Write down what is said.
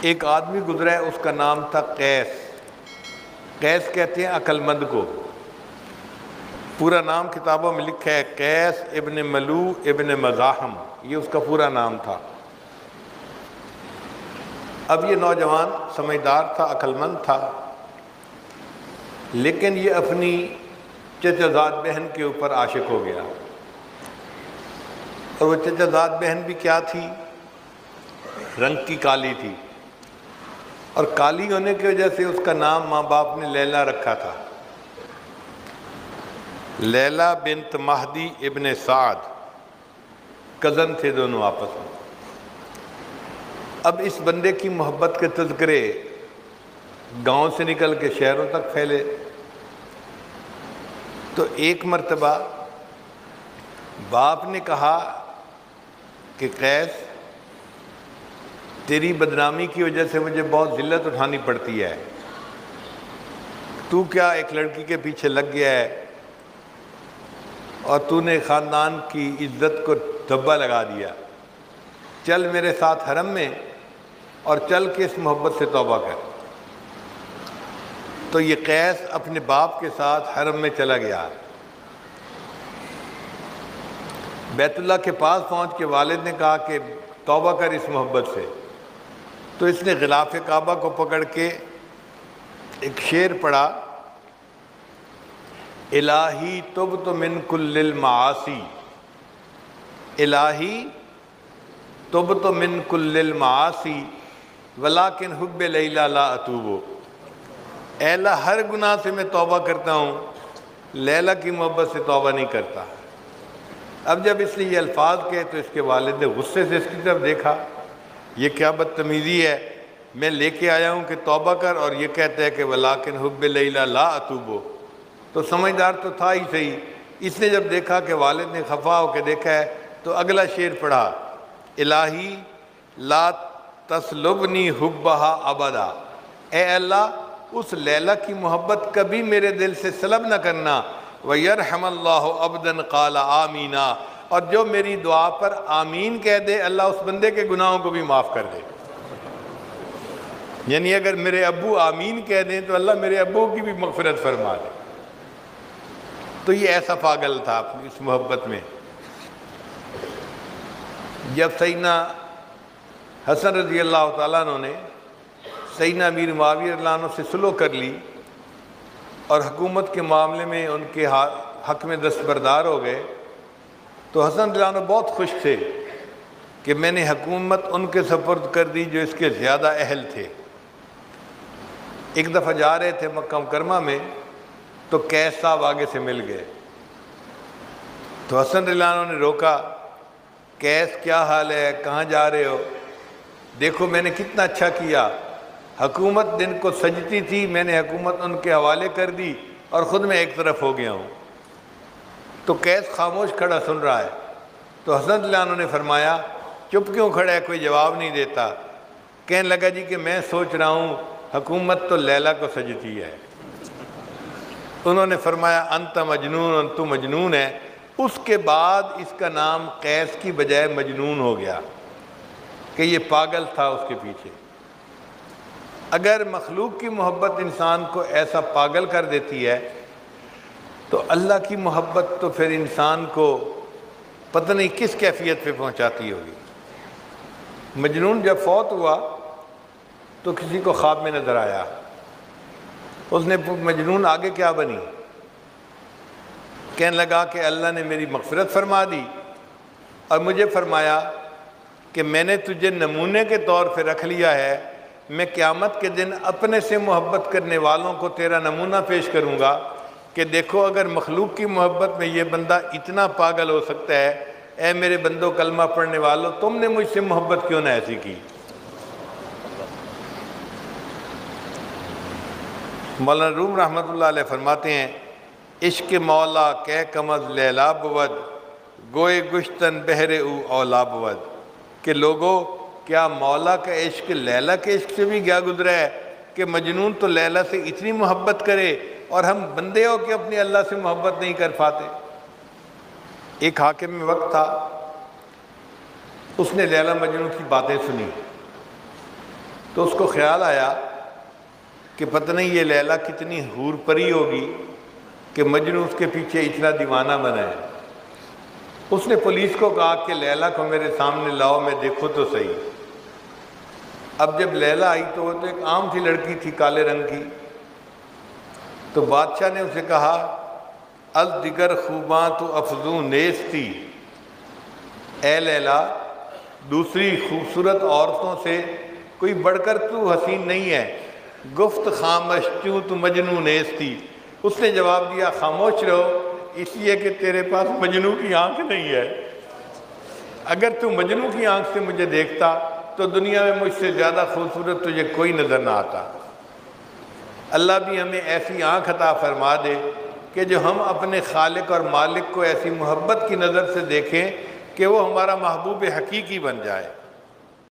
ایک آدمی گزرا ہے، اس کا نام تھا قیس۔ قیس کہتے ہیں عقل مند کو۔ پورا نام کتابوں میں لکھا ہے قیس ابن ملو ابن مزاحم، یہ اس کا پورا نام تھا۔ اب یہ نوجوان سمجھدار تھا، عقل مند تھا، لیکن یہ اپنی چچا زاد بہن کے اوپر عاشق ہو گیا۔ اور وہ چچا زاد بہن بھی کیا تھی؟ رنگ کی کالی تھی، اور کالی ہونے کی وجہ سے اس کا نام ماں باپ نے لیلا رکھا تھا، لیلا بنت مہدی ابن سعد، کزن تھے دونوں آپس میں۔ اب اس بندے کی محبت کے تذکرے گاؤں سے نکل کے شہروں تک پھیلے، تو ایک مرتبہ باپ نے کہا کہ قیس، تیری بدنامی کی وجہ سے مجھے بہت ذلت اٹھانی پڑتی ہے، تو کیا ایک لڑکی کے پیچھے لگ گیا ہے اور تو نے خاندان کی عزت کو دھبا لگا دیا، چل میرے ساتھ حرم میں اور چل کے اس محبت سے توبہ کر۔ تو یہ قیس اپنے باپ کے ساتھ حرم میں چلا گیا۔ بیت اللہ کے پاس پہنچ کے والد نے کہا کہ توبہ کر اس محبت سے، تو اس نے غلاف کعبہ کو پکڑ کے ایک شعر پڑھا، الہی تبت من کل المعاصی، الہی تبت من کل المعاصی ولکن حب لیلا لا اتوب، اے اللہ ہر گناہ سے میں توبہ کرتا ہوں، لیلا کی محبت سے توبہ نہیں کرتا۔ اب جب اس نے یہ الفاظ کہے تو اس کے والد نے غصے سے اس کی طرف دیکھا، یہ کیا بدتمیزی ہے، میں لے کے آیا ہوں کہ توبہ کر اور یہ کہتا ہے کہ ولیکن حب لیلا لا اتوب۔ تو سمجھدار تو تھا ہی صحیح، اس نے جب دیکھا کہ والد نے خفا ہو کے دیکھا ہے تو اگلا شعر پڑھا، الہی لا تسلبنی حبہا ابدا، اے اللہ اس لیلا کی محبت کبھی میرے دل سے سلب نہ کرنا، وَيَرْحَمَ اللَّهُ عَبْدًا قَالَ آمِينَ، اور جو میری دعا پر آمین کہہ دے اللہ اس بندے کے گناہوں کو بھی معاف کر دے۔ یعنی اگر میرے ابو آمین کہہ دیں تو اللہ میرے ابو کی بھی مغفرت فرما دے۔ تو یہ ایسا پاگل تھا اپنی اس محبت میں۔ جب سیدنا حسن رضی اللہ تعالیٰ عنہ نے سیدنا امیر معاویہ رضی اللہ عنہ سے صلح کر لی اور حکومت کے معاملے میں ان کے حق میں دستبردار ہو گئے، تو حسن رضی اللہ عنہ بہت خوش تھے کہ میں نے حکومت ان کے سپرد کر دی جو اس کے زیادہ اہل تھے۔ ایک دفعہ جا رہے تھے مکہ مکرمہ میں تو قیس صاحب آگے سے مل گئے، تو حسن رضی اللہ عنہ نے روکا، قیس کیا حال ہے، کہاں جا رہے ہو؟ دیکھو میں نے کتنا اچھا کیا، حکومت دن کو سجتی تھی، میں نے حکومت ان کے حوالے کر دی اور خود میں ایک طرف ہو گیا ہوں۔ تو قیس خاموش کھڑا سن رہا ہے، تو حسن رضی اللہ عنہ نے فرمایا چپ کیوں کھڑا ہے، کوئی جواب نہیں دیتا؟ کہنے لگا جی کہ میں سوچ رہا ہوں حکومت تو لیلا کو سجتی ہے۔ انہوں نے فرمایا انت مجنون، تو مجنون ہے۔ اس کے بعد اس کا نام قیس کی بجائے مجنون ہو گیا کہ یہ پاگل تھا اس کے پیچھے۔ اگر مخلوق کی محبت انسان کو ایسا پاگل کر دیتی ہے تو اللہ کی محبت تو پھر انسان کو پتہ نہیں کس کیفیت پہ پہنچاتی ہوگی۔ مجنون جب فوت ہوا تو کسی کو خواب میں نظر آیا، اس نے مجنون آگے کیا بنی؟ کہنے لگا کہ اللہ نے میری مغفرت فرما دی اور مجھے فرمایا کہ میں نے تجھے نمونے کے طور پہ رکھ لیا ہے، میں قیامت کے دن اپنے سے محبت کرنے والوں کو تیرا نمونہ پیش کروں گا کہ دیکھو اگر مخلوق کی محبت میں یہ بندہ اتنا پاگل ہو سکتا ہے، اے میرے بندوں کلمہ پڑھنے والوں تم نے مجھ سے محبت کیوں نہ ایسی کی۔ مولانا روم رحمۃ اللہ علیہ فرماتے ہیں عشق مولا کہ کمز لیلا بود، گوئے گشتن بہر او اولا بود، کہ لوگوں کیا مولا کا عشق لیلا کے عشق سے بھی کیا گزرا ہے کہ مجنون تو لیلا سے اتنی محبت کرے اور ہم بندے ہو کہ اپنی اللہ سے محبت نہیں کر پاتے۔ ایک حاکم میں وقت تھا، اس نے لیلا مجنون کی باتیں سنی، تو اس کو خیال آیا کہ پتہ نہیں یہ لیلا کتنی حور پری ہوگی کہ مجنوں اس کے پیچھے اتنا دیوانہ بنا ہے۔ اس نے پولیس کو کہا کہ لیلا کو میرے سامنے لاؤ، میں دیکھو تو صحیح۔ اب جب لیلا آئی تو وہ تو ایک عام سی لڑکی تھی کالے رنگ کی، تو بادشاہ نے اسے کہا از دیگر خوباں تو افزوں نیستی، اے لیلا دوسری خوبصورت عورتوں سے کوئی بڑھ کر تو حسین نہیں ہے، گفت خامش چوں تو مجنوں نیستی۔ اس نے جواب دیا خاموش رہو، اس لیے کہ تیرے پاس مجنوں کی آنکھ نہیں ہے، اگر تو مجنوں کی آنکھ سے مجھے دیکھتا تو دنیا میں مجھ سے زیادہ خوبصورت تجھے کوئی نظر نہ آتا۔ اللہ بھی ہمیں ایسی آنکھ عطا فرما دے کہ جو ہم اپنے خالق اور مالک کو ایسی محبت کی نظر سے دیکھیں کہ وہ ہمارا محبوب حقیقی بن جائے۔